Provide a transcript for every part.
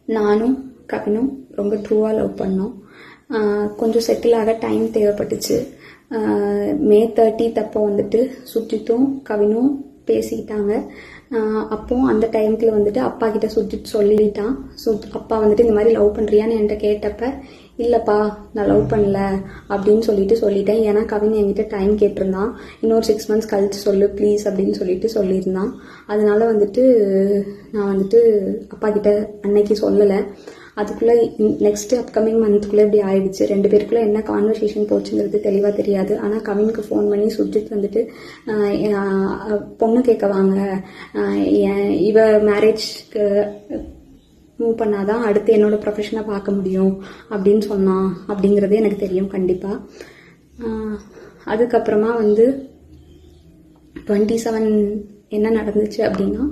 நானும் கவினும் ரொம்ப ட்ரூவாக லவ் பண்ணோம். கொஞ்சம் செட்டில் ஆக டைம் தேவைப்பட்டுச்சு. மே 30 அப்போ வந்துட்டு சுஜித்தும் கவினும் பேசிக்கிட்டாங்க. அப்போ அந்த டைமுக்குள்ள வந்துட்டு அப்பா கிட்ட சுஜித் சொல்லிட்டான். அப்பா வந்துட்டு இந்த மாதிரி லவ் பண்ணுறியான்னு என்கிட்ட கேட்டப்ப இல்லைப்பா நான் லவ் பண்ணல அப்படின்னு சொல்லிட்டேன். ஏன்னா கவின் என்கிட்ட டைம் கேட்டிருந்தான். இன்னொரு 6 months கழிச்சு சொல்லு ப்ளீஸ் அப்படின்னு சொல்லியிருந்தான். அதனால வந்துட்டு நான் வந்துட்டு அப்பா கிட்ட அன்னைக்கு சொல்லலை. அதுக்குள்ளே நெக்ஸ்ட் அப்கமிங் மந்த்துக்குள்ளே இப்படி ஆயிடுச்சு. 2 பேருக்குள்ளே என்ன கான்வர்சேஷன் போச்சுங்கிறது தெளிவாக தெரியாது. ஆனால் கவினுக்கு ஃபோன் பண்ணி சுஜித் வந்துட்டு பொண்ணு கேட்க வாங்க, இவ மேரேஜ்க்கு மூவ் பண்ணாதான் அடுத்து என்னோட ப்ரொஃபஷனை பார்க்க முடியும் அப்படின்னு சொன்னான் அப்படிங்கிறதே எனக்கு தெரியும் கண்டிப்பாக. அதுக்கப்புறமா வந்து 27 என்ன நடந்துச்சு அப்படின்னா,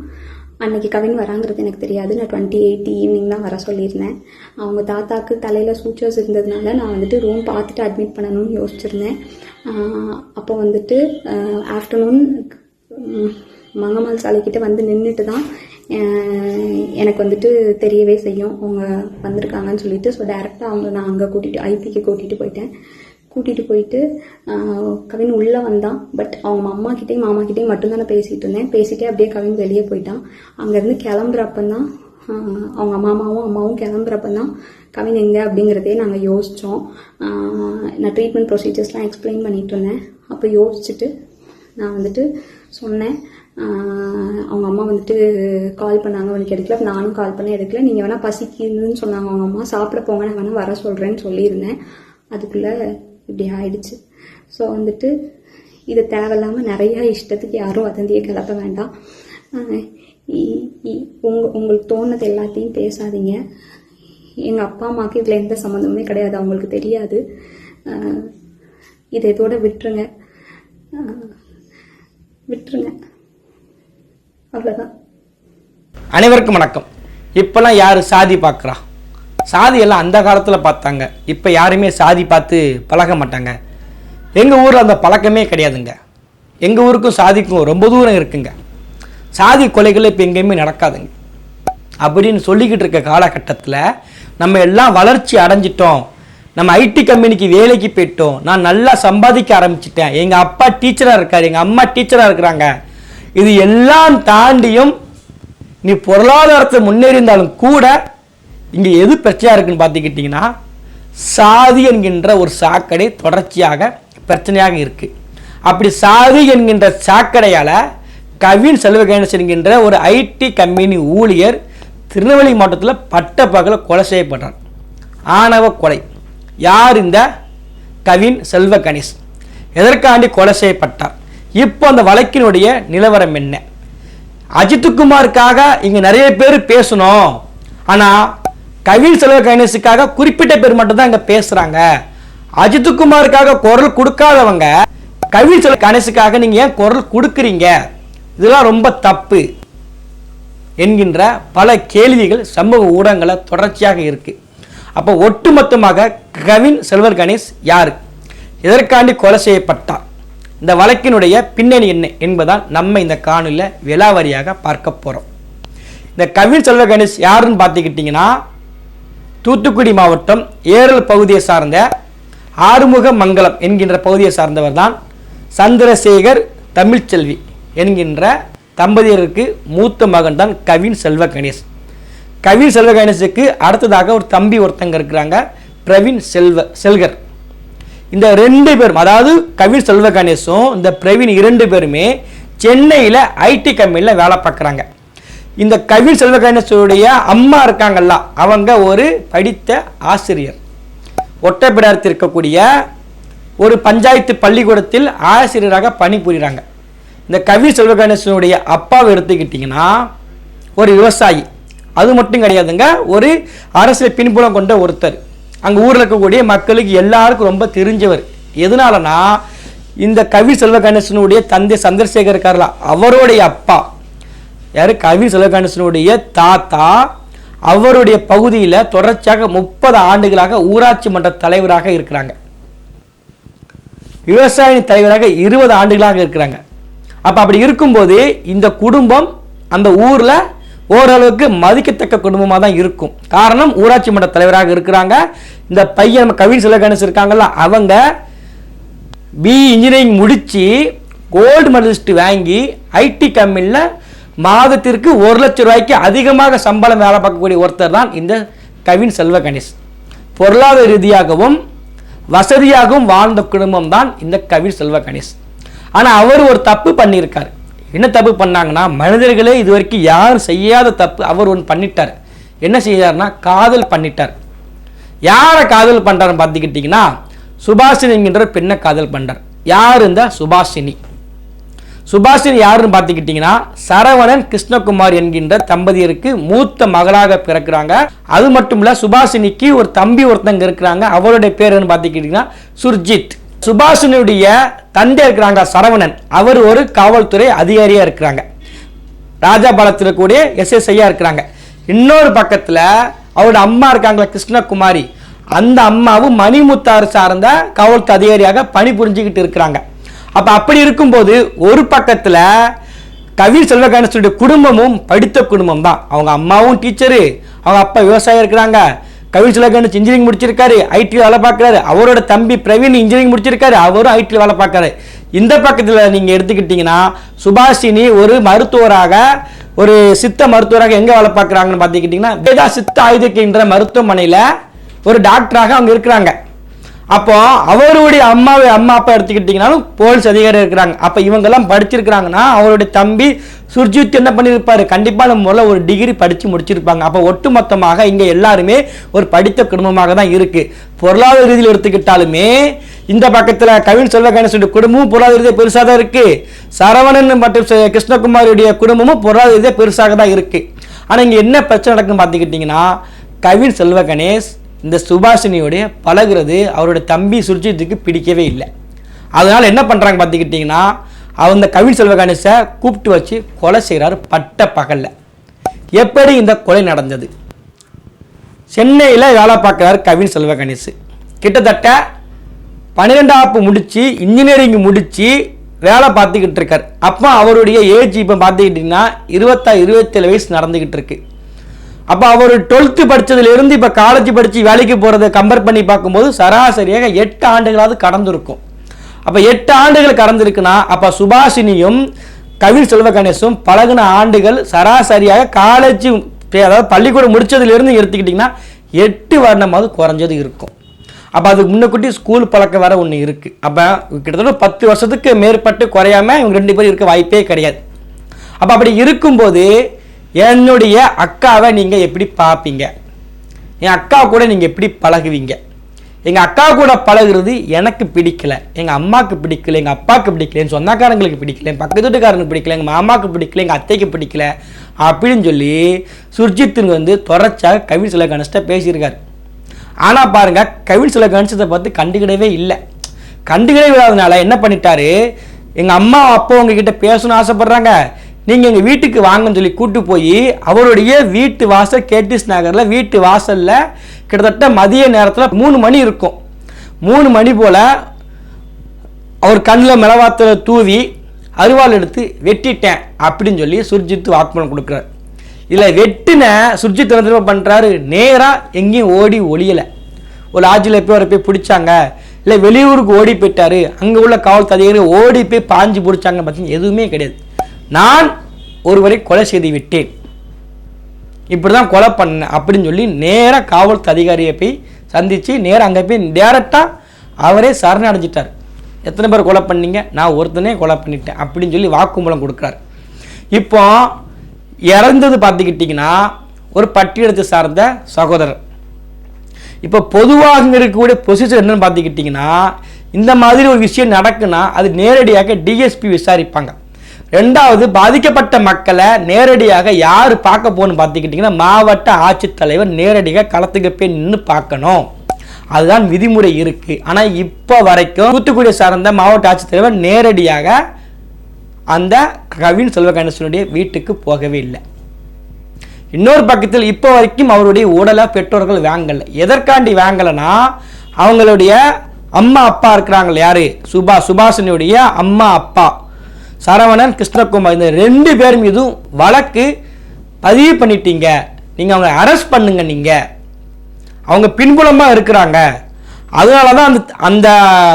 அன்னைக்கு கவின் வராங்கிறது எனக்கு தெரியாது. நான் 28 ஈவினிங் தான் வர சொல்லியிருந்தேன். அவங்க தாத்தாக்கு தலையில் சூச்சர்ஸ் இருந்ததுனால நான் வந்துட்டு ரூம் பார்த்துட்டு அட்மிட் பண்ணணும்னு யோசிச்சிருந்தேன். அப்போ வந்துட்டு ஆஃப்டர்நூன் மங்கம்மாள் சாலைக்கிட்ட வந்து நின்றுட்டு தான் எனக்கு வந்துட்டு தெரியவே செய்யும் அவங்க வந்திருக்காங்கன்னு சொல்லிட்டு. ஸோ டேரெக்டாக நான் அங்கே ஐபிக்கு கூட்டிகிட்டு போயிட்டு கவின் உள்ளே வந்தான். பட் அவங்க அம்மாக்கிட்டேயும் மாமாக்கிட்டேயும் மட்டும்தான் நான் பேசிகிட்டு இருந்தேன். பேசிட்டே அப்படியே கவின் வெளியே போயிட்டான். அங்கேருந்து கிளம்புறப்பந்தான் அவங்க அம்மாவும் கிளம்புறப்பந்தான் கவின் எங்கே அப்படிங்கிறதே நாங்கள் யோசித்தோம். நான் ட்ரீட்மெண்ட் ப்ரொசீஜர்ஸ்லாம் எக்ஸ்பிளைன் பண்ணிகிட்டு இருந்தேன். அப்போ யோசிச்சுட்டு நான் வந்துட்டு சொன்னேன். அவங்க அம்மா வந்துட்டு கால் பண்ணாங்க, அவனுக்கு எடுக்கல. நானும் கால் பண்ண எடுக்கல. நீங்கள் வேணால் பசிக்குதுன்னு சொன்னாங்க அவங்க அம்மா, சாப்பிட போங்க, நான் வேணால் வர சொல்கிறேன்னு சொல்லியிருந்தேன். அதுக்குள்ளே இப்படி ஆயிடுச்சு. ஸோ வந்துட்டு இது தேவையில்லாமல் நிறையா இஷ்டத்துக்கு யாரும் வதந்தியை கிளப்ப வேண்டாம். உங்களுக்கு தோணுது எல்லாத்தையும் பேசாதீங்க. எங்கள் அப்பா அம்மாவுக்கு இதில் எந்த சம்மந்தமுமே கிடையாது, அவங்களுக்கு தெரியாது. இதை இதோட விட்டுருங்க. அவ்வளோதான். அனைவருக்கும் வணக்கம். இப்போல்லாம் யார் சாதி பார்க்குறா? சாதி எல்லாம் அந்த காலத்தில் பார்த்தாங்க. இப்போ யாருமே சாதி பார்த்து பழக மாட்டாங்க. எங்கள் ஊரில் அந்த பழக்கமே கிடையாதுங்க. எங்கள் ஊருக்கும் சாதிக்கும் ரொம்ப தூரம் இருக்குங்க. சாதி கொலைகள் இப்போ எங்கேயுமே நடக்காதுங்க அப்படின்னு சொல்லிக்கிட்டு இருக்க காலகட்டத்தில் நம்ம எல்லாம் வளர்ச்சி அடைஞ்சிட்டோம். நம்ம ஐடி கம்பெனிக்கு வேலைக்கு போயிட்டோம். நான் நல்லா சம்பாதிக்க ஆரம்பிச்சிட்டேன். எங்கள் அப்பா டீச்சராக இருக்கார், எங்கள் அம்மா டீச்சராக இருக்கிறாங்க. இது எல்லாம் தாண்டியும் நீ பொருளாதாரத்தை முன்னேறியிருந்தாலும் கூட இங்கே எது பிரச்சனையாக இருக்குன்னு பார்த்துக்கிட்டிங்கன்னா, சாதி என்கின்ற ஒரு சாக்கடை தொடர்ச்சியாக பிரச்சனையாக இருக்குது. அப்படி சாதி என்கின்ற சாக்கடையால் கவின் செல்வகணேசன் என்கின்ற ஒரு ஐடி கம்பெனி ஊழியர் திருநெல்வேலி மாவட்டத்தில் பட்டப்பகலில் கொலை செய்யப்படுறார். ஆணவ கொலை. யார் இந்த கவின் செல்வகணேசன்? எதற்காண்டி கொலை செய்யப்பட்டார்? இப்போ அந்த வழக்கினுடைய நிலவரம் என்ன? அஜித்குமாருக்காக இங்கே நிறைய பேர் பேசணும், ஆனால் கவின் செல்வகணேசுக்காக குறிப்பிட்ட பேர் மட்டும் தான் இங்கே பேசுகிறாங்க. அஜித்குமாருக்காக குரல் கொடுக்காதவங்க கவின் செல்வகணேசுக்காக நீங்கள் ஏன் குரல் கொடுக்குறீங்க? இதெல்லாம் ரொம்ப தப்பு என்கின்ற பல கேள்விகள் சமூக ஊடகங்களில் தொடர்ச்சியாக இருக்குது. அப்போ ஒட்டுமொத்தமாக கவின் செல்வகணேஷ் யார், எதற்காண்டி கொலை செய்யப்பட்டார், இந்த வழக்கினுடைய பின்னணி என்ன என்பதால் நம்ம இந்த காணொலியில் விலாவரியாக பார்க்க போகிறோம். இந்த கவின் செல்வகணேஷ் யாருன்னு பார்த்துக்கிட்டிங்கன்னா, தூத்துக்குடி மாவட்டம் ஏரல் பகுதியை சார்ந்த ஆறுமுக மங்கலம் என்கின்ற பகுதியை சார்ந்தவர் தான் சந்திரசேகர் தமிழ்ச்செல்வி என்கின்ற தம்பதியருக்கு மூத்த மகன் தான் கவின் செல்வகணேஷ். கவின் செல்வகணேஷுக்கு அடுத்ததாக ஒரு தம்பி ஒருத்தங்க இருக்கிறாங்க, பிரவீன் செல்கர். இந்த 2 பேரும், அதாவது கவின் செல்வகணேஷும் இந்த பிரவீன் 2 பேருமே சென்னையில் ஐடி கம்பெனியில் வேலை பார்க்குறாங்க. இந்த கவின் செல்வகணேஷுடைய அம்மா இருக்காங்கல்ல, அவங்க ஒரு படித்த ஆசிரியர். ஒட்டப்பிடாரத்தில் இருக்கக்கூடிய ஒரு பஞ்சாயத்து பள்ளிக்கூடத்தில் ஆசிரியராக பணிபுரிகிறாங்க. இந்த கவின் செல்வகணேசனுடைய அப்பாவை எடுத்துக்கிட்டிங்கன்னா ஒரு விவசாயி. அது மட்டும் கிடையாதுங்க, ஒரு அரசியல் பின்புலம் கொண்ட ஒருத்தர். அங்கே ஊரில் இருக்கக்கூடிய மக்களுக்கு எல்லாருக்கும் ரொம்ப தெரிஞ்சவர். எதனாலனா இந்த கவின் செல்வகணேசனுடைய தந்தை சந்திரசேகர் இருக்கார்ல, அவருடைய அப்பா யார், கவின் செல்வகணேசனுடைய தாத்தா அவருடைய பகுதியில் தொடர்ச்சியாக 30 ஆண்டுகளாக ஊராட்சி மன்ற தலைவராக இருக்கிறாங்க. விவசாய தலைவராக 20 ஆண்டுகளாக இருக்கிறாங்க. அப்போ அப்படி இருக்கும்போது இந்த குடும்பம் அந்த ஊரில் ஓரளவுக்கு மதிக்கத்தக்க குடும்பமாக தான் இருக்கும். காரணம், ஊராட்சி மன்ற தலைவராக இருக்கிறாங்க. இந்த பையன் கவின் செல்வகணேசன் இருக்காங்கல்ல, அவங்க பிஇ இன்ஜினியரிங் முடித்து கோல்டு மெடலிஸ்ட் வாங்கி ஐடி கம்பெனியில் மாதத்திற்கு 1 லட்சம் ரூபாய்க்கு அதிகமாக சம்பளம் வேலை பார்க்கக்கூடிய ஒருத்தர் தான் இந்த கவின் செல்வகணேஷ். பொருளாதார ரீதியாகவும் வசதியாகவும் வாழ்ந்த குடும்பம் தான் இந்த கவின் செல்வகணேஷ். ஆனால் அவர் ஒரு தப்பு பண்ணியிருக்கார். என்ன தப்பு பண்ணாங்கன்னா, மனிதர்களே இது வரைக்கும் யாரும் செய்யாத தப்பு அவர் ஒன்று பண்ணிட்டார். என்ன செய்யார்னா, காதல் பண்ணிட்டார். யாரை காதல் பண்ணுறாருன்னு பார்த்துக்கிட்டிங்கன்னா, சுபாஷினி என்கின்ற பெண்ணை காதல் பண்ணுறார். யார் இந்த சுபாஷினி? சுபாஷினி யாருன்னு பார்த்துக்கிட்டிங்கன்னா, சரவணன் கிருஷ்ணகுமார் என்கின்ற தம்பதியருக்கு மூத்த மகளாக பிறக்கிறாங்க. அது மட்டும் இல்லை, சுபாஷினிக்கு ஒரு தம்பி ஒருத்தங்க இருக்கிறாங்க. அவருடைய பேர் என்ன பார்த்துக்கிட்டிங்கன்னா சுர்ஜித். சுபாஷினியுடைய தந்தை இருக்கிறாங்க சரவணன், அவர் ஒரு காவல்துறை அதிகாரியாக இருக்கிறாங்க. ராஜாபாளத்தில் இருக்கக்கூடிய SSI இருக்கிறாங்க. இன்னொரு பக்கத்தில் அவரோட அம்மா இருக்காங்களா கிருஷ்ணகுமாரி, அந்த அம்மாவும் மணிமுத்தாறு சார்ந்த காவல்துறை அதிகாரியாக பணிபுரிஞ்சுக்கிட்டு இருக்கிறாங்க. அப்போ அப்படி இருக்கும்போது ஒரு பக்கத்தில் கவின் செல்வகணேசனுடைய குடும்பமும் படித்த குடும்பம் தான். அவங்க அம்மாவும் டீச்சரு, அவங்க அப்பா விவசாயம் இருக்கிறாங்க. கவின் செல்வகணேசன் இன்ஜினியரிங் முடிச்சிருக்காரு, ஐடியில் வேலை பார்க்குறாரு. அவரோட தம்பி பிரவீன் இன்ஜினியரிங் முடிச்சிருக்காரு, அவரும் ஐடியில் வேலை பார்க்குறாரு. இந்த பக்கத்தில் நீங்கள் எடுத்துக்கிட்டிங்கன்னா, சுபாஷினி ஒரு மருத்துவராக, ஒரு சித்த மருத்துவராக எங்கே வேலை பார்க்குறாங்கன்னு பார்த்துக்கிட்டிங்கன்னா, வேதா சித்த ஆயுதக்கின்ற மருத்துவமனையில் ஒரு டாக்டராக அவங்க இருக்கிறாங்க. அப்போ அவருடைய அம்மா அப்பா எடுத்துக்கிட்டிங்கனாலும் போலீஸ் அதிகாரி இருக்கிறாங்க. அப்போ இவங்கெல்லாம் படிச்சிருக்கிறாங்கன்னா, அவருடைய தம்பி சுர்ஜித் என்ன பண்ணியிருப்பாரு, கண்டிப்பாக முதல்ல ஒரு டிகிரி படித்து முடிச்சிருப்பாங்க. அப்போ ஒட்டுமொத்தமாக இங்கே எல்லாருமே ஒரு படித்த குடும்பமாக தான் இருக்குது. பொருளாதார ரீதியில் எடுத்துக்கிட்டாலுமே இந்த பக்கத்தில் கவின் செல்வகணேசனுடைய குடும்பமும் பொருளாதார ரீதியாக பெருசாக தான் இருக்குது. சரவணன் மற்றும் கிருஷ்ணகுமாரியுடைய குடும்பமும் பொருளாதார ரீதியாக பெருசாக தான் இருக்குது. ஆனால் இங்கே என்ன பிரச்சனை நடக்குன்னு பார்த்துக்கிட்டிங்கன்னா, கவின் செல்வகணேஷ் இந்த சுபாஷினியோடைய பழகிறது அவருடைய தம்பி சுர்ஜித்துக்கு பிடிக்கவே இல்லை. அதனால் என்ன பண்ணுறாங்க பார்த்துக்கிட்டிங்கன்னா, அந்த கவின் செல்வகணேஷை கூப்பிட்டு வச்சு கொலை செய்கிறாரு பட்ட பகலில். எப்படி இந்த கொலை நடந்தது? சென்னையில் வேலை பார்க்குறாரு கவின் செல்வகணேஷ். கிட்டத்தட்ட 12ஆம் முடித்து இன்ஜினியரிங் முடித்து வேலை பார்த்துக்கிட்டு இருக்கார். அப்போ அவருடைய ஏஜ் இப்போ பார்த்துக்கிட்டிங்கன்னா 27 வயசு நடந்துக்கிட்டு இருக்கு. அப்போ அவர் 12th படித்ததுலேருந்து இப்போ காலேஜ் படித்து வேலைக்கு போகிறத கம்பேர் பண்ணி பார்க்கும்போது சராசரியாக 8 ஆண்டுகளாவது கடந்திருக்கும். அப்போ 8 ஆண்டுகள் கடந்திருக்குன்னா, அப்போ சுபாஷினியும் கவின் செல்வகணேஷும் பழகின ஆண்டுகள் சராசரியாக காலேஜ், அதாவது பள்ளிக்கூடம் முடித்ததுலேருந்து எடுத்துக்கிட்டிங்கன்னா 8 வருடமாவது குறைஞ்சது இருக்கும். அப்போ அதுக்கு முன்னக்கூட்டி ஸ்கூல் பழக்கம் வர ஒன்று இருக்குது. அப்போ கிட்டத்தட்ட 10 வருஷத்துக்கு மேற்பட்டு குறையாமல் இவங்க 2 பேரும் இருக்க வாய்ப்பே கிடையாது. அப்போ அப்படி இருக்கும்போது என்னுடைய அக்காவை நீங்கள் எப்படி பார்ப்பீங்க? என் அக்கா கூட நீங்கள் எப்படி பழகுவீங்க? எங்கள் அக்கா கூட பழகுறது எனக்கு பிடிக்கல, எங்கள் அம்மாவுக்கு பிடிக்கல, எங்கள் அப்பாவுக்கு பிடிக்கல, என் சொந்தக்காரங்களுக்கு பிடிக்கல, என் பக்கத்து வீட்டுக்காரனுக்கு பிடிக்கல, எங்கள் மாமாவுக்கு பிடிக்கல, எங்கள் அத்தைக்கு பிடிக்கல அப்படின்னு சொல்லி சுர்ஜித்துங்க தொடர்ச்சியாக கவின் செல்வகணேஷ்ட பேசியிருக்காரு. ஆனால் பாருங்கள், கவின் செல்வகணேஷத்தை பார்த்து கண்டுக்கிடவே இல்லை. கண்டுக்கிடவே இல்லாதனால என்ன பண்ணிட்டாரு, எங்கள் அம்மா அப்பா உங்ககிட்ட பேசணும்னு ஆசைப்பட்றாங்க, நீங்கள் எங்கள் வீட்டுக்கு வாங்கன்னு சொல்லி கூப்பிட்டு போய் அவருடைய வீட்டு வாசல் கேடிஸ் நகரில் வீட்டு வாசலில் கிட்டத்தட்ட மதிய நேரத்தில் 3 மணி இருக்கும். 3 மணி போல் அவர் கண்ணில் மிளவாத்தில் தூவி அருவாள் எடுத்து வெட்டிட்டேன் அப்படின்னு சொல்லி சுர்ஜித் வாக்குமூலம் கொடுக்குறாரு. இதில் வெட்டின சுர்ஜித் என்ன பண்ணுறாரு, நேராக எங்கேயும் ஓடி ஒளியலை. ஒரு லாட்ஜில் போய் அவரை போய் பிடிச்சாங்க, இல்லை வெளியூருக்கு ஓடி போயிட்டாரு, அங்கே உள்ள காவல்துறை அதிகாரி ஓடி போய் பாஞ்சு பிடிச்சாங்க, பார்த்தீங்கன்னா எதுவுமே கிடையாது. நான் ஒருவரை கொலை செய்து விட்டேன், இப்படி தான் கொலை பண்ணேன் அப்படின்னு சொல்லி நேராக காவல்துறை அதிகாரியை போய் சந்தித்து நேராக அங்கே போய் டேரெக்டாக அவரே சரணடைஞ்சிட்டார். எத்தனை பேர் கொலை பண்ணீங்க? நான் ஒருத்தனே கொலை பண்ணிட்டேன் அப்படின்னு சொல்லி வாக்குமூலம் கொடுக்குறாரு. இப்போ இறந்தது பார்த்துக்கிட்டிங்கன்னா ஒரு பட்டியலத்தை சார்ந்த சகோதரர். இப்போ பொதுவாக இருக்கக்கூடிய பொசிஷன் என்னன்னு பார்த்துக்கிட்டிங்கன்னா, இந்த மாதிரி ஒரு விஷயம் நடக்குன்னா அது நேரடியாக டிஎஸ்பி விசாரிப்பாங்க. ரெண்டாவது, பாதிக்கப்பட்ட மக்களை நேரடியாக யார் பார்க்க போகணும்னு பார்த்துக்கிட்டிங்கன்னா மாவட்ட ஆட்சித்தலைவர் நேரடியாக களத்துக்கு போய் நின்று பார்க்கணும். அதுதான் விதிமுறை இருக்குது. ஆனால் இப்போ வரைக்கும் தூத்துக்குடியை சார்ந்த மாவட்ட ஆட்சித்தலைவர் நேரடியாக அந்த கவின் செல்வகணேசனுடைய வீட்டுக்கு போகவே இல்லை. இன்னொரு பக்கத்தில் இப்போ வரைக்கும் அவருடைய உடலை பெற்றோர்கள் வாங்கலை. எதற்காண்டி வாங்கலைன்னா, அவங்களுடைய அம்மா அப்பா இருக்கிறாங்க, யாரு, சுபாஷினியுடைய அம்மா அப்பா சரவணன் கிருஷ்ணகுமார், இந்த 2 பேர் மீதும் வழக்கு பதிவு பண்ணிட்டீங்க, நீங்கள் அவங்க அரெஸ்ட் பண்ணுங்க, நீங்கள் அவங்க பின்புலமாக இருக்கிறாங்க, அதனால தான் அந்த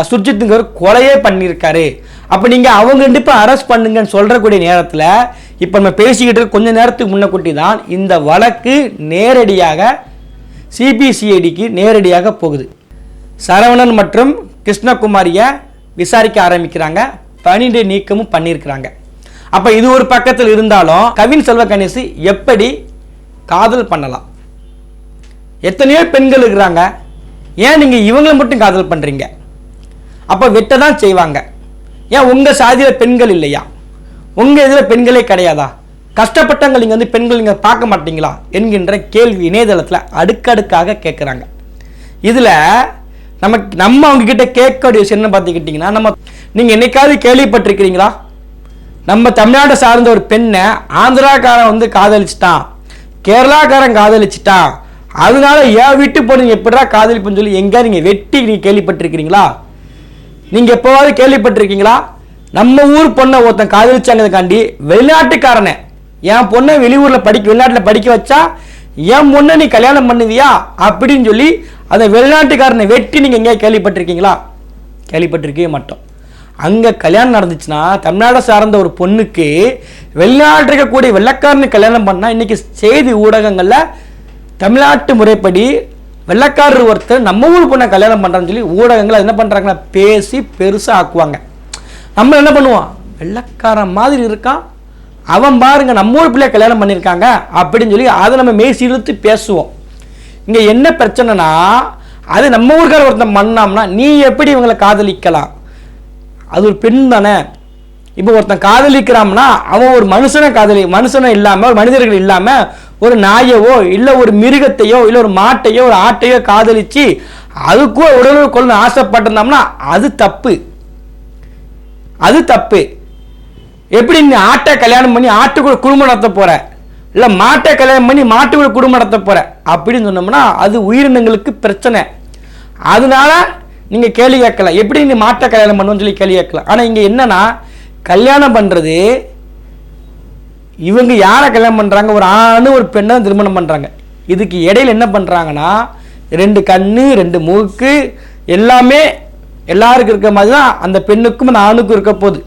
சுர்ஜித்துங்கிற கொலையே பண்ணியிருக்காரு. அப்போ நீங்கள் அவங்க 2 பேரும் அரெஸ்ட் பண்ணுங்கன்னு சொல்கிறக்கூடிய நேரத்தில் இப்போ நம்ம பேசிக்கிட்டு இருக்க கொஞ்சம் நேரத்துக்கு முன்னக்கூட்டி தான் இந்த வழக்கு நேரடியாக சிபிசிஐடிக்கு நேரடியாக போகுது. சரவணன் மற்றும் கிருஷ்ணகுமாரியை விசாரிக்க ஆரம்பிக்கிறாங்க, பணியிடை நீக்கமும் பண்ணியிருக்கிறாங்க. அப்போ இது ஒரு பக்கத்தில் இருந்தாலும் கவின் செல்வ கணேசு எப்படி காதல் பண்ணலாம்? எத்தனையோ பெண்கள் இருக்கிறாங்க, ஏன் நீங்கள் இவங்களை மட்டும் காதல் பண்ணுறீங்க? அப்போ வெட்ட தான் செய்வாங்க. ஏன் உங்கள் சாதியில் பெண்கள் இல்லையா? உங்கள் இதில் பெண்களே கிடையாதா? கஷ்டப்பட்டவங்க நீங்கள் வந்து பெண்கள் நீங்கள் பார்க்க மாட்டீங்களா என்கின்ற கேள்வி இணையதளத்தில் அடுக்கடுக்காக கேட்குறாங்க. இதில் நம்ம அவங்கக்கிட்ட கேட்கக்கூடிய விஷயம் என்ன பார்த்துக்கிட்டிங்கன்னா, நீங்கள் என்னைக்காவது கேள்விப்பட்டிருக்கிறீங்களா? நம்ம தமிழ்நாட்டை சார்ந்த ஒரு பெண்ணை ஆந்திராக்காரன் வந்து காதலிச்சிட்டான், கேரளாக்காரன் காதலிச்சிட்டான், அதனால ஏன் விட்டு போனீங்க எப்படா காதலிப்புன்னு சொல்லி எங்கே நீங்கள் வெட்டி நீங்கள் கேள்விப்பட்டிருக்கிறீங்களா? நீங்கள் எப்போவாவது கேள்விப்பட்டிருக்கீங்களா? நம்ம ஊர் பொண்ணை ஒருத்தன் காதலிச்சாங்கிறதுக்காண்டி வெளிநாட்டுக்காரனை என் பொண்ணை வெளிநாட்டில் படிக்க வச்சா என் பொண்ணை நீ கல்யாணம் பண்ணுவியா அப்படின்னு சொல்லி அந்த வெளிநாட்டுக்காரனை வெட்டி நீங்கள் எங்கேயா கேள்விப்பட்டிருக்கீங்களா? கேள்விப்பட்டிருக்கவே மாட்டோம். அங்கே கல்யாணம் நடந்துச்சுன்னா தமிழ்நாடு சார்ந்த ஒரு பொண்ணுக்கு வெளிநாட்டில் இருக்கக்கூடிய வெள்ளைக்காரனு கல்யாணம் பண்ணால் இன்றைக்கி செய்தி ஊடகங்களில் தமிழ்நாட்டு முறைப்படி வெள்ளைக்காரர் ஒருத்தர் நம்ம ஊர் பொண்ணை கல்யாணம் பண்ணுறான்னு சொல்லி ஊடகங்கள் என்ன பண்ணுறாங்கன்னா பேசி பெருசாக ஆக்குவாங்க. நம்ம என்ன பண்ணுவோம், வெள்ளைக்காரன் மாதிரி இருக்கான், அவன் பாருங்க நம்ம ஊர் பிள்ளைய கல்யாணம் பண்ணியிருக்காங்க அப்படின்னு சொல்லி அதை நம்ம மேய்ச்சி இழுத்து பேசுவோம். இங்கே என்ன பிரச்சனைனா, அது நம்ம ஊருக்கார ஒருத்தன் பண்ணாம்னா நீ எப்படி இவங்களை காதலிக்கலாம்? அது ஒரு பெண் தானே. இப்போ ஒருத்தன் காதலிக்கிறான்னா அவன் ஒரு மனுஷனை இல்லாமல், ஒரு மனிதர்கள் இல்லாமல் ஒரு நாயவோ இல்லை ஒரு மிருகத்தையோ இல்லை ஒரு மாட்டையோ ஒரு ஆட்டையோ காதலிச்சு அதுக்கோ உடலுறவு கொள்ள ஆசைப்பட்டிருந்தோம்னா அது தப்பு. அது தப்பு. எப்படி நீ ஆட்டை கல்யாணம் பண்ணி ஆட்டுக்குள்ள குடும்பம் நடத்த போற, இல்லை மாட்டை கல்யாணம் பண்ணி மாட்டுக்குள்ள குடும்பம் நடத்த போற அப்படின்னு சொன்னோம்னா அது உயிரினங்களுக்கு பிரச்சனை. அதனால நீங்கள் கேள்வி கேட்கலாம், எப்படி நீ மாட்டை கல்யாணம் பண்ணுன்னு சொல்லி கேள்வி கேட்கலாம். ஆனால் இங்கே என்னன்னா, கல்யாணம் பண்ணுறது இவங்க யாரை கல்யாணம் பண்ணுறாங்க, ஒரு ஆணு ஒரு பெண்ணை திருமணம் பண்ணுறாங்க. இதுக்கு இடையில என்ன பண்ணுறாங்கன்னா 2 கண்ணு 2 மூக்கு எல்லாமே எல்லாருக்கும் இருக்க மாதிரி தான் அந்த பெண்ணுக்கும் அந்த ஆணுக்கும் இருக்க போகுது.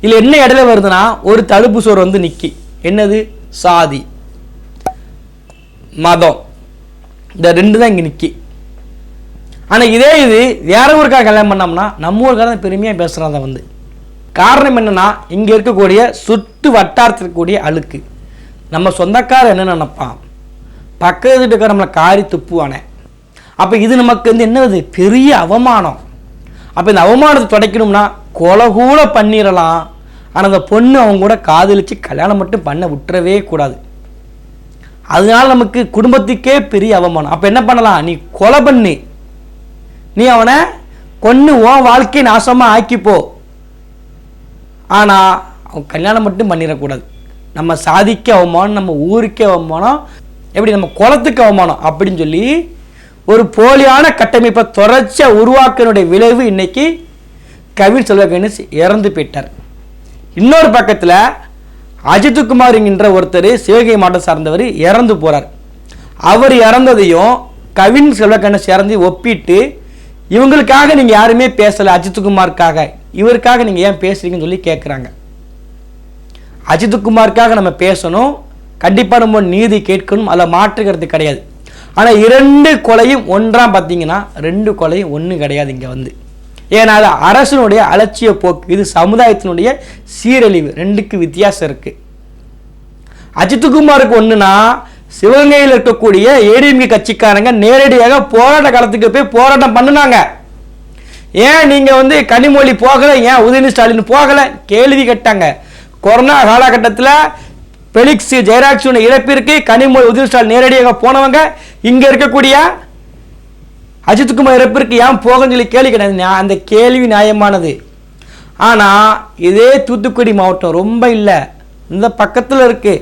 இதில் என்ன இடையில வருதுன்னா ஒரு தடுப்பு சோறு வந்து நிற்கி, என்னது, சாதி மதம், இந்த 2 தான் இங்கே நிற்கி. ஆனால் இதே இது வேற ஊருக்காக கல்யாணம் பண்ணோம்னா நம்ம ஊருக்காக தான் பெருமையாக பேசுகிறாங்க. வந்து காரணம் என்னன்னா, இங்கே இருக்கக்கூடிய சுற்று வட்டாரத்தில் இருக்கக்கூடிய அழுக்கு. நம்ம சொந்தக்காரர் என்ன நினைப்பான், பக்கத்து வீட்டுக்கார நம்மளை காரி துப்புவானே. அப்போ இது நமக்கு வந்து என்னது, பெரிய அவமானம். அப்போ இந்த அவமானத்தை துடைக்கணும்னா கொலை கூட பண்ணிடலாம், ஆனால் அந்த பொண்ணு அவங்க கூட காதலிச்சு கல்யாணம் மட்டும் பண்ண விட்டுறவே கூடாது. அதனால நமக்கு குடும்பத்துக்கே பெரிய அவமானம். அப்போ என்ன பண்ணலாம், நீ கொலை பண்ணி நீ அவனை கொன்று உன் வாழ்க்கையை நாசமாக ஆக்கிப்போ, ஆனால் அவன் கல்யாணம் மட்டும் பண்ணிடக்கூடாது. நம்ம சாதிக்க அவமானம், நம்ம ஊருக்கே அவமானம், எப்படி நம்ம குலத்துக்கு அவமானம் அப்படின்னு சொல்லி ஒரு போலியான கட்டமைப்பை தொடர்ச்சியாக உருவாக்கினுடைய விளைவு இன்னைக்கு கவின் செல்வ கணேஷ் இறந்து போயிட்டார். இன்னொரு பக்கத்தில் அஜித்குமார் என்கின்ற ஒருத்தர் சிவகங்கை மாவட்டம் சார்ந்தவர் இறந்து போகிறார். அவர் இறந்ததையும் கவின் செல்வ கணேஷ் இறந்து ஒப்பிட்டு இவங்களுக்காக நீங்கள் யாருமே பேசலை, அஜித்குமாருக்காக இவருக்காக நீங்கள் ஏன் பேசுறீங்கன்னு சொல்லி கேட்குறாங்க. அஜித்குமாருக்காக நம்ம பேசணும், கண்டிப்பாக நம்ம நீதி கேட்கணும், அதில் மாற்றுக்கிறது கிடையாது. ஆனால் 2 கொலையும் ஒன்றா பார்த்தீங்கன்னா 2 கொலையும் ஒன்று கிடையாது இங்கே வந்து. ஏன்னா அது அரசனுடைய அலட்சிய போக்கு, இது சமுதாயத்தினுடைய சீரழிவு. 2க்கு வித்தியாசம் இருக்குது. அஜித்குமாருக்கு ஒன்றுனா சிவகங்கையில் இருக்கக்கூடிய ஏடிஎம்கே கட்சிக்காரங்க நேரடியாக போராட்ட காலத்துக்கு போய் போராட்டம் பண்ணினாங்க. ஏன் நீங்கள் வந்து கனிமொழி போகலை, ஏன் உதயநிதி ஸ்டாலின் போகலை கேள்வி கேட்டாங்க. கொரோனா காலகட்டத்தில் பெலிக்ஸ் ஜெயராஜனுடைய இழப்பிற்கு கனிமொழி உதயநிதி ஸ்டாலின் நேரடியாக போனவங்க இங்கே இருக்கக்கூடிய அஜித்குமார் இறப்பிற்கு ஏன் போகன்னு சொல்லி கேள்வி கேட்டாங்க. அந்த கேள்வி நியாயமானது. ஆனால் இதே தூத்துக்குடி மாவட்டம் ரொம்ப இல்லை, இந்த பக்கத்தில் இருக்கு.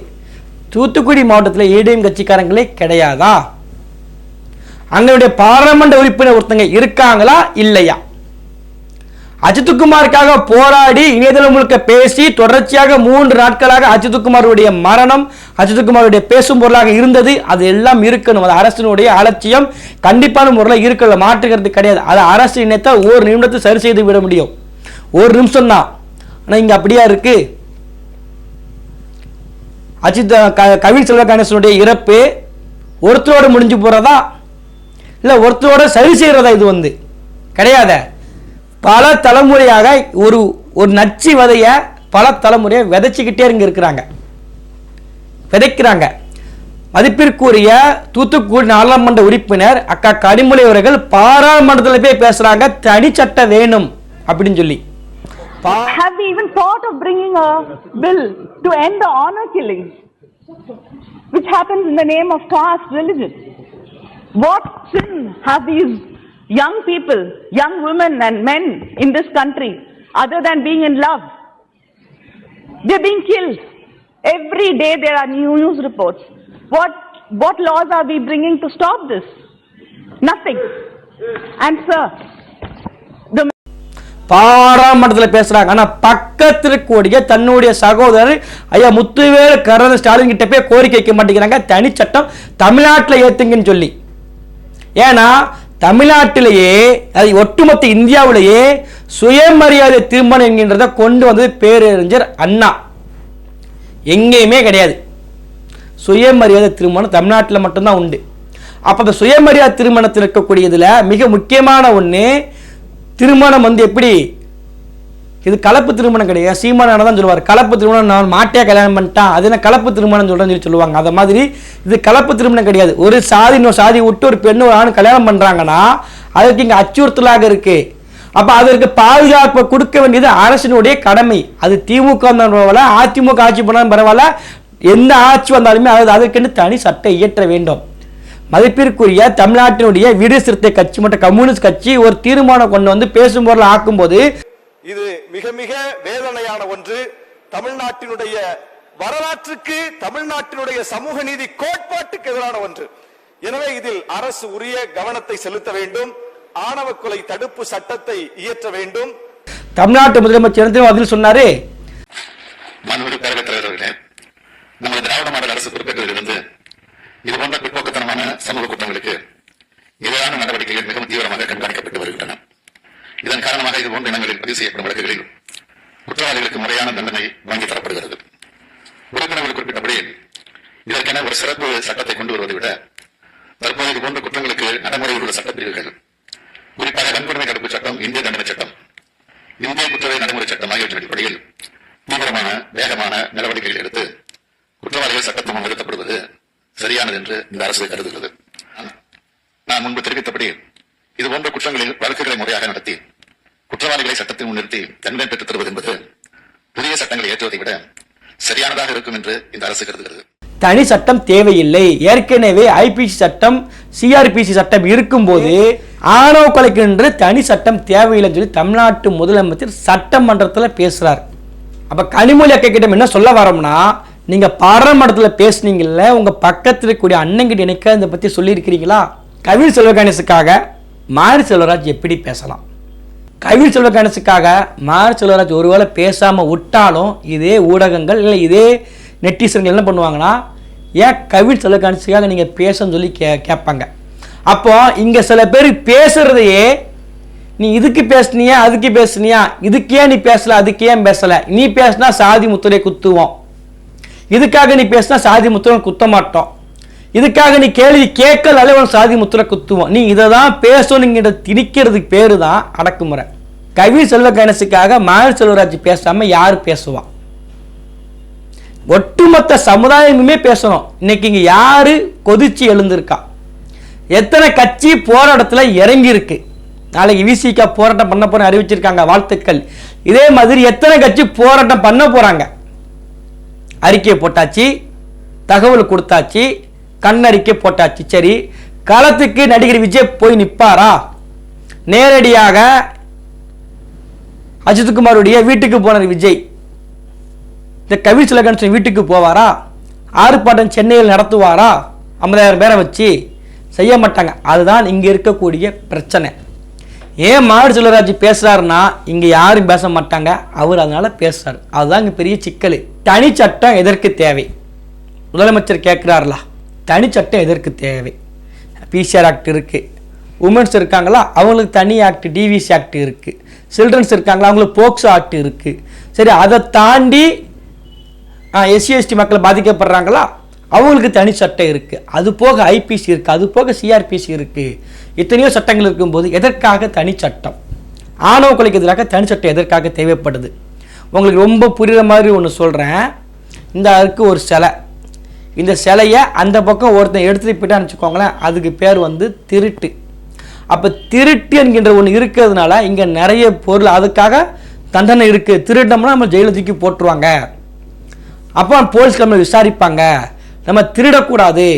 தூத்துக்குடி மாவட்டத்தில் ஏடிஎம் கட்சிக்காரங்களே கிடையாதா? அங்களுடைய பாராளுமன்ற உறுப்பினர் ஒருத்தங்க இருக்காங்களா இல்லையா? அஜித்குமாருக்காக போராடி இணையதளம் முழுக்க பேசி தொடர்ச்சியாக 3 நாட்களாக அஜித்குமாருடைய மரணம் அஜித்குமாருடைய பேசும் பொருளாக இருந்தது. அது எல்லாம் இருக்கணும். அது அரசினுடைய அலட்சியம் கண்டிப்பான முறையில் இருக்கல, மாற்றுக்கிறது கிடையாது. அது அரசு இணைத்த ஒரு நிமிடத்தை சரி செய்து விட முடியும், ஒரு நிமிஷம் தான். ஆனால் இங்கே அப்படியா இருக்கு? கவின் செல்வ கணேசனுடைய இறப்பு ஒருத்தரோட முடிஞ்சு போறதா இல்லை ஒருத்தரோட சரி செய்யறதா? இது கிடையாத. பல தலைமுறையாக ஒரு நச்சு விதைய பல தலைமுறையை விதைச்சிக்கிட்டே இருக்கிறாங்க, விதைக்கிறாங்க. மதிப்பிற்குரிய தூத்துக்குடி நாடாளுமன்ற உறுப்பினர் அக்கா கனிமொழி அவர்கள் பாராளுமன்றத்தில் போய் பேசுறாங்க, தனி சட்டம் வேணும் அப்படின்னு சொல்லி. Have we even thought of bringing a bill to end the honor killings, which happens in the name of caste religion? What sin have these young people, young women and men in this country, other than being in love? They're being killed. Every day there are news reports. What laws are we bringing to stop this? Nothing. And sir, பாராளுமன்றத்தில் பேசுறாங்க. ஆனா பக்கத்தில் கூடிய தன்னுடைய சகோதரர் ஐயா முத்துவேல் கருணாநிதி ஸ்டாலின் கிட்ட போய் கோரிக்கை வைக்க மாட்டேங்கிறாங்க, தனி சட்டம் தமிழ்நாட்டில் ஏத்துங்கன்னு சொல்லி. ஏன்னா தமிழ்நாட்டிலேயே ஒட்டுமொத்த இந்தியாவிலேயே சுயமரியாதை திருமணம் என்கின்றத கொண்டு வந்தது பேரறிஞர் அண்ணா. எங்கேயுமே கிடையாது. சுயமரியாதை திருமணம் தமிழ்நாட்டில் மட்டும்தான் உண்டு. அப்போ அந்த சுயமரியாதை திருமணத்தில் இருக்கக்கூடியதுல மிக முக்கியமான ஒன்று, திருமணம் எப்படி, இது கலப்பு திருமணம் கிடையாது. சீமானான தான் சொல்லுவார் கலப்பு திருமணம், நான் மாட்டியா கல்யாணம் பண்ணிட்டான், அது என்ன கலப்பு திருமணம் சொல்றேன்னு சொல்லுவாங்க. அந்த மாதிரி இது கலப்பு திருமணம் கிடையாது. ஒரு சாதி இன்னொரு சாதி விட்டு ஒரு பெண்ணு ஒரு ஆண் கல்யாணம் பண்றாங்கன்னா அதுக்கு இங்க அச்சுறுத்தலாக இருக்கு. அப்ப அதற்கு பாதுகாப்பு கொடுக்க வேண்டியது அரசினுடைய கடமை. அது திமுக பரவாயில்ல, அதிமுக ஆட்சி பண்ணாலும் பரவாயில்ல, எந்த ஆட்சி வந்தாலுமே அதற்கென்று தனி சட்டம் இயற்ற வேண்டும். மதிப்பிற்குரிய தமிழ்நாட்டினுடைய விடுதலை சிறுத்தை கட்சி மற்றும் கம்யூனிஸ்ட் கட்சி ஒரு தீர்மானம் கொண்டு வந்து பேசும் பொருள் ஆக்கும்போது இது மிக மிக வேதனையான ஒன்று. தமிழ்நாட்டினுடைய வரலாற்றுக்கு, தமிழ்நாட்டினுடைய சமூக நீதி கோட்பாட்டுக்கு எதிரான ஒன்று. எனவே இதில் அரசு உரிய கவனத்தை செலுத்த வேண்டும். ஆணவ கொலை தடுப்பு சட்டத்தை இயற்ற வேண்டும். தமிழ்நாட்டு முதலமைச்சர் அதில் சொன்னாரு, நமது திராவிட மாடல் அரசு பொறுப்பேற்றதிலிருந்து இது போன்ற பிற்போக்குத்தனமான சமூக குற்றங்களுக்கு எதிரான நடவடிக்கைகள் மிகவும் தீவிரமாக கண்காணிக்கப்பட்டு வருகின்றன. இதன் காரணமாக இது போன்ற இனங்களில் பதிவு செய்யப்படும் வழக்குகளில் குற்றவாளிகளுக்கு முறையான தண்டனை வாங்கி தரப்படுகிறது. உறுப்பினர்கள் குறிப்பிட்டபடி இதற்கென ஒரு சிறப்பு சட்டத்தை கொண்டு வருவதை விட தற்போது இது போன்ற குற்றங்களுக்கு நடைமுறையில் உள்ள சட்டப்பிரிவுகள், குறிப்பாக வன்கொடுமை தடுப்பு சட்டம், இந்திய தண்டனை சட்டம், இந்திய குற்றவியல் நடைமுறை சட்டம் ஆகியவற்றின் அடிப்படையில் தீவிரமான வேகமான நடவடிக்கைகள் எடுத்து குற்றவாளிகள் சட்டத்தை முன் நிறுத்தப்படுவது சரியானது என்று இந்த அரசு கருதுகிறது. நான் முன்பு தெரிவித்தபடி இதுபோன்ற குற்றங்களில் வழக்குகளை முறையாக நடத்தி குற்றவாளிகளை சட்டத்தை முன்னிறுத்தி தண்டனை பெற்றுத் தருவது என்பது புதிய சட்டங்களை ஏற்றுவதை விட சரியானதாக இருக்கும் என்று இந்த அரசு கருதுகிறது. தனி சட்டம் தேவையில்லை. ஏற்கனவே ஐபிசி சட்டம், சிஆர்பிசி சட்டம் இருக்கும் போது ஆணவ கொலைக்கு என்று தனி சட்டம் தேவையில்லைன்னு சொல்லி தமிழ்நாட்டு முதலமைச்சர் சட்டமன்றத்தில் பேசுறார். அப்ப கனிமொழி அக்கா கிட்ட என்ன சொல்ல வரோம்னா, நீங்க பாராளுமன்றத்தில் பேசுனீங்கல்ல, உங்க பக்கத்தில் இருக்கக்கூடிய அண்ணங்கிட்ட இணைக்க இதை பத்தி சொல்லியிருக்கிறீங்களா? கவின் செல்வ கணேசுக்காக மாரி செல்வராஜ் எப்படி பேசலாம்? கவின் செல்வ கணேசுக்காக மாரி செல்வராஜ் ஒருவேளை பேசாம விட்டாலும் இதே ஊடகங்கள் இல்லை இதே நெட்டிசன்கள் என்ன பண்ணுவாங்கன்னா, ஏன் கவின் செல்வ கணேசுக்காக நீங்க பேசன்னு சொல்லி கேட்பாங்க. அப்போ இங்க சில பேர் பேசுறதையே, நீ இதுக்கு பேசுனியா அதுக்கு பேசுனியா, இதுக்கு ஏன் நீ பேசல அதுக்கு ஏன் பேசல, நீ பேசினா சாதி முத்திரை குத்துவோம், இதுக்காக நீ பேசினா சாதி முத்திரை குத்த மாட்டோம், இதுக்காக நீ கேள்வி கேட்கல சாதி முத்திரை குத்துவோம், நீ இதை தான் பேசணுங்கிற திணிக்கிறதுக்கு பேரு தான் அடக்குமுறை. கவின் செல்வ கணேசுக்காக மாரி செல்வராஜ் பேசாம யாரு பேசுவான்? ஒட்டுமொத்த சமுதாயமுமே பேசணும். இன்னைக்கு இங்க யாரு கொதிச்சு எழுந்திருக்கா? எத்தனை கட்சி போராட்டத்தில் இறங்கி இருக்கு? நாளைக்கு விசிகா போராட்டம் பண்ண போற அறிவிச்சிருக்காங்க, வாழ்த்துக்கள். இதே மாதிரி எத்தனை கட்சி போராட்டம் பண்ண போறாங்க? அறிக்கை போட்டாச்சு, தகவல் கொடுத்தாச்சு, கண்ணறிக்கை போட்டாச்சு. சரி, களத்துக்கு நடிகர் விஜய் போய் நிற்பாரா? நேரடியாக அஜித்குமாருடைய வீட்டுக்கு போனார் விஜய். இந்த கவின் செல்வ கணேசன் வீட்டுக்கு போவாரா? ஆர்ப்பாட்டம் சென்னையில் நடத்துவாரா? 50,000 பேரை வச்சு செய்ய மாட்டாங்க. அதுதான் இங்க இருக்கக்கூடிய பிரச்சனை. ஏன் மாடு செல்வராஜ் பேசுறாருன்னா இங்க யாரும் பேச மாட்டாங்க, அவர் அதனால பேசுறாரு. அதுதான் இங்க பெரிய சிக்கல். தனி சட்டம் எதற்கு தேவை? முதலமைச்சர் கேட்கிறார்களா? தனி சட்டம் எதற்கு தேவை? பிசிஆர் ஆக்ட் இருக்கு, உமன்ஸ் இருக்காங்களா அவங்களுக்கு தனி ஆக்ட், டிவிசி ஆக்ட் இருக்கு, சில்ட்ரன்ஸ் இருக்காங்களா அவங்களுக்கு போக்சோ ஆக்ட் இருக்கு. சரி, அதை தாண்டி எஸ்சி எஸ்டி மக்கள் பாதிக்கப்படுறாங்களா அவங்களுக்கு தனி சட்டம் இருக்கு, அது போக ஐபிசி இருக்கு, அது போக சிஆர்பிசி இருக்கு. எத்தனையோ சட்டங்கள் இருக்கும்போது எதற்காக தனி சட்டம்? ஆணவ கொலைக்கு எதிராக தனி சட்டம் எதற்காக தேவைப்படுது? உங்களுக்கு ரொம்ப புரியுற மாதிரி ஒன்று சொல்கிறேன். இந்த அதுக்கு ஒரு சிலை, இந்த சிலையை அந்த பக்கம் ஒருத்தன் எடுத்துகிட்டு போயிட்டான்னு வச்சுக்கோங்களேன், அதுக்கு பேர் வந்து திருட்டு. அப்போ திருட்டு என்கின்ற ஒன்று இருக்கிறதுனால இங்கே நிறைய பொருள் அதுக்காக தண்டனை இருக்குது. திருட்டோம்னா நம்ம ஜெயில தூக்கி போட்டுருவாங்க. அப்போ போலீஸ் நம்ம விசாரிப்பாங்க. நம்ம திருடக்கூடாது,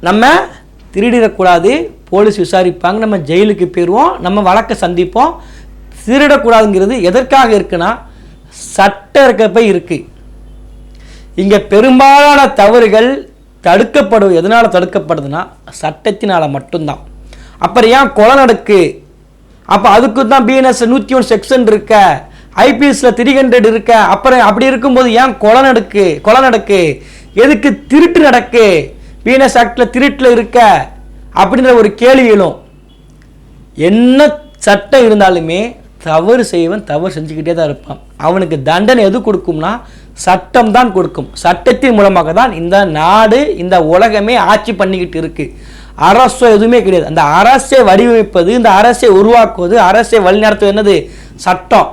நம்ம திருடிடக்கூடாது, போலீஸ் விசாரிப்பாங்க, நம்ம ஜெயிலுக்கு போயிடுவோம், நம்ம வழக்கை சந்திப்போம். திருடக்கூடாதுங்கிறது எதற்காக இருக்குன்னா சட்டம் இருக்கப்ப இருக்கு. இங்கே பெரும்பாலான தவறுகள் தடுக்கப்படுவது எதனால் தடுக்கப்படுதுன்னா சட்டத்தினால் மட்டும்தான். அப்புறம் ஏன் கொலை நடக்கு? அப்போ அதுக்கு தான் பிஎன்எஸ் 101 செக்ஷன் இருக்க, ஐபிஎஸ்ல 300 இருக்க. அப்புறம் அப்படி இருக்கும்போது ஏன் கொலை நடக்கு? எதுக்கு திருட்டு நடக்கு? பிஎன்எஸ் ஆக்ட்ல திருட்டுல இருக்க அப்படின்ற ஒரு கேள்வி எழும். என்ன சட்டம் இருந்தாலுமே தவறு செய்வன் தவறு செஞ்சுக்கிட்டே தான் இருப்பான். அவனுக்கு தண்டனை எது கொடுக்கும்னா சட்டம் தான் கொடுக்கும். சட்டத்தின் மூலமாக தான் இந்த நாடு இந்த உலகமே ஆட்சி பண்ணிக்கிட்டு இருக்கு. அரசோ எதுவுமே கிடையாது. அந்த அரசை வடிவமைப்பது, இந்த அரசை உருவாக்குவது, அரசை வழிநடத்துவது என்னது? சட்டம்.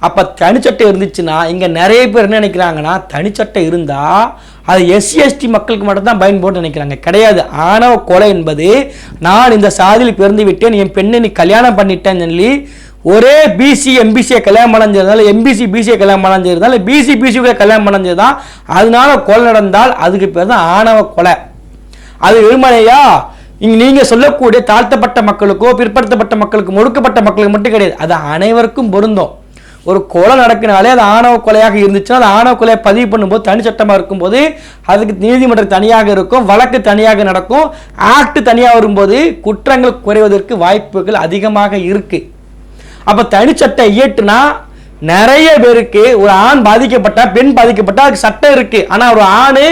அப்போ தனிச்சட்டம் இருந்துச்சுன்னா இங்கே நிறைய பேர் என்ன நினைக்கிறாங்கன்னா தனிச்சட்டம் இருந்தால் அது எஸ்சி எஸ்டி மக்களுக்கு மட்டும்தான் பயன்போட்டு நினைக்கிறாங்க. கிடையாது. ஆணவ கொலை என்பது நான் இந்த சாதியில் பிறந்து விட்டேன், என் பெண்ணை நீ கல்யாணம் பண்ணிட்டேன்னு சொல்லி ஒரே பிசி எம்பிசியை கல்யாணம் பண்ணஞ்சிருந்தாலும், எம்பிசி பிசியை கல்யாணம் பண்ணஞ்சிருந்தாலும், பிசி பிசியை கல்யாணம் பண்ணஞ்சது தான் அதனால கொலை நடந்தால் அதுக்கு பேர் தான் ஆணவ கொலை. அது வெறுமனையா இங்கே நீங்கள் சொல்லக்கூடிய தாழ்த்தப்பட்ட மக்களுக்கோ பிற்படுத்தப்பட்ட மக்களுக்கு ஒடுக்கப்பட்ட மக்களுக்கு மட்டும் கிடையாது, அது அனைவருக்கும் பொருந்தும். ஒரு கொலை நடக்கினாலே அது ஆணவ கொலையாக இருந்துச்சுன்னா அது ஆணவ கொலையை பதிவு பண்ணும்போது தனி சட்டமாக இருக்கும்போது அதுக்கு நீதிமன்றம் தனியாக இருக்கும், வழக்கு தனியாக நடக்கும், ஆக்ட் தனியாக வரும்போது குற்றங்கள் குறைவதற்கு வாய்ப்புகள் அதிகமாக இருக்கு. அப்போ தனிச்சட்டம் இயற்றுனா நிறைய பேருக்கு ஒரு ஆண் பாதிக்கப்பட்டா பெண் பாதிக்கப்பட்டா அதுக்கு சட்டம் இருக்கு. ஆனால் ஒரு ஆண்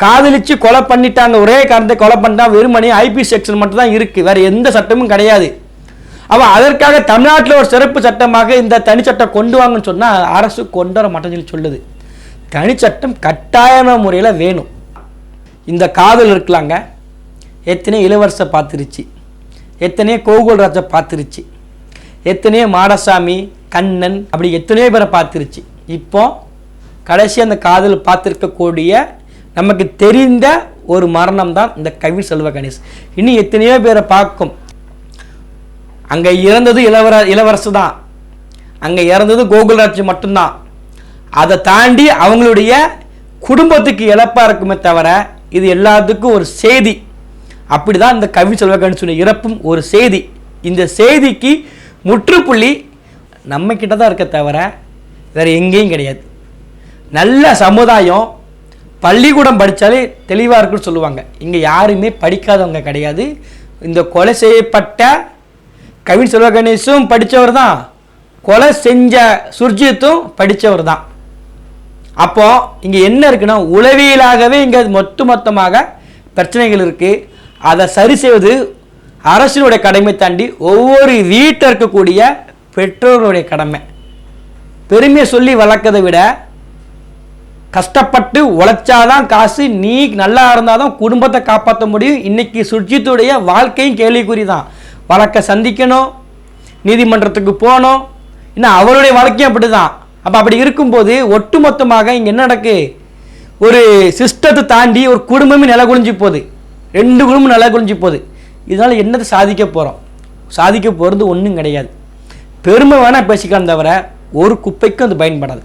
காதலிச்சு கொலை பண்ணிட்டாங்க, ஒரே காரணத்தை கொலை பண்ணிட்டா வெறுமனே ஐபி செக்ஷன் மட்டும் தான் இருக்கு, வேற எந்த சட்டமும் கிடையாது. அப்போ அதற்காக தமிழ்நாட்டில் ஒரு சிறப்பு சட்டமாக இந்த தனிச்சட்டம் கொண்டு வாங்கன்னு சொன்னால் அரசு கொண்டு வர மாட்டேன்னு சொல்லுது. தனிச்சட்டம் கட்டாயமான முறையில் வேணும். இந்த காதல் இருக்கலாங்க, எத்தனையோ இளவரசை பார்த்துருச்சு, எத்தனையோ கோகுல்ராஜை பார்த்துருச்சு, எத்தனையோ மாடசாமி, கண்ணன், அப்படி எத்தனையோ பேரை பார்த்துருச்சு. இப்போ கடைசி அந்த காதல் பார்த்துருக்கக்கூடிய நமக்கு தெரிந்த ஒரு மரணம் தான் இந்த கவின் செல்வ கணேஷ். இன்னும் எத்தனையோ பேரை பார்க்கும். அங்கே இறந்தது இளவரசு தான், அங்கே இறந்தது கோகுல்ராஜ் மட்டும்தான். அதை தாண்டி அவங்களுடைய குடும்பத்துக்கு இழப்பாக இருக்குமே தவிர இது எல்லாத்துக்கும் ஒரு செய்தி. அப்படி தான் இந்த கவின் செல்வ கணேஷனுடைய இறப்பும் ஒரு செய்தி. இந்த செய்திக்கு முற்றுப்புள்ளி நம்ம கிட்ட தான் இருக்க தவிர வேறு எங்கேயும் கிடையாது. நல்ல சமுதாயம் பள்ளிக்கூடம் படித்தாலே தெளிவாக இருக்குன்னு சொல்லுவாங்க. இங்கே யாருமே படிக்காதவங்க கிடையாது. இந்த கொலை செய்யப்பட்ட கவின் செல்வ கணேஷும் படித்தவர் தான், கொலை செஞ்ச சுர்ஜித்தும் படித்தவர் தான். அப்போ இங்கே என்ன இருக்குன்னா உளவியலாகவே இங்கே மொத்தமாக பிரச்சனைகள் இருக்குது. அதை சரி செய்வது அரசினுடைய கடமை தாண்டி ஒவ்வொரு வீட்டில் இருக்கக்கூடிய பெற்றோருடைய கடமை. பெருமையை சொல்லி வளர்க்கதை விட கஷ்டப்பட்டு உழைச்சாதான் காசு, நீ நல்லா இருந்தால் தான் குடும்பத்தை காப்பாற்ற முடியும். இன்னைக்கு சுர்ஜித்துடைய வாழ்க்கையும் கேள்விக்குறி தான். வழக்கை சந்திக்கணும், நீதிமன்றத்துக்கு போகணும், இன்னும் அவருடைய வாழ்க்கையும் அப்படி தான். அப்போ அப்படி இருக்கும்போது ஒட்டுமொத்தமாக இங்கே என்ன நடக்கு? ஒரு சிஸ்டத்தை தாண்டி ஒரு குடும்பமே நிலகுழிஞ்சு போகுது, 2 குடும்பம் நிலகுழிஞ்சு போகுது. இதனால் என்னத்தை சாதிக்க போகிறோம்? சாதிக்க போகிறது ஒன்றும் கிடையாது. பெருமை வேணால் பேசிக்கலாம் தவிர ஒரு குப்பைக்கும் அது பயன்படாது.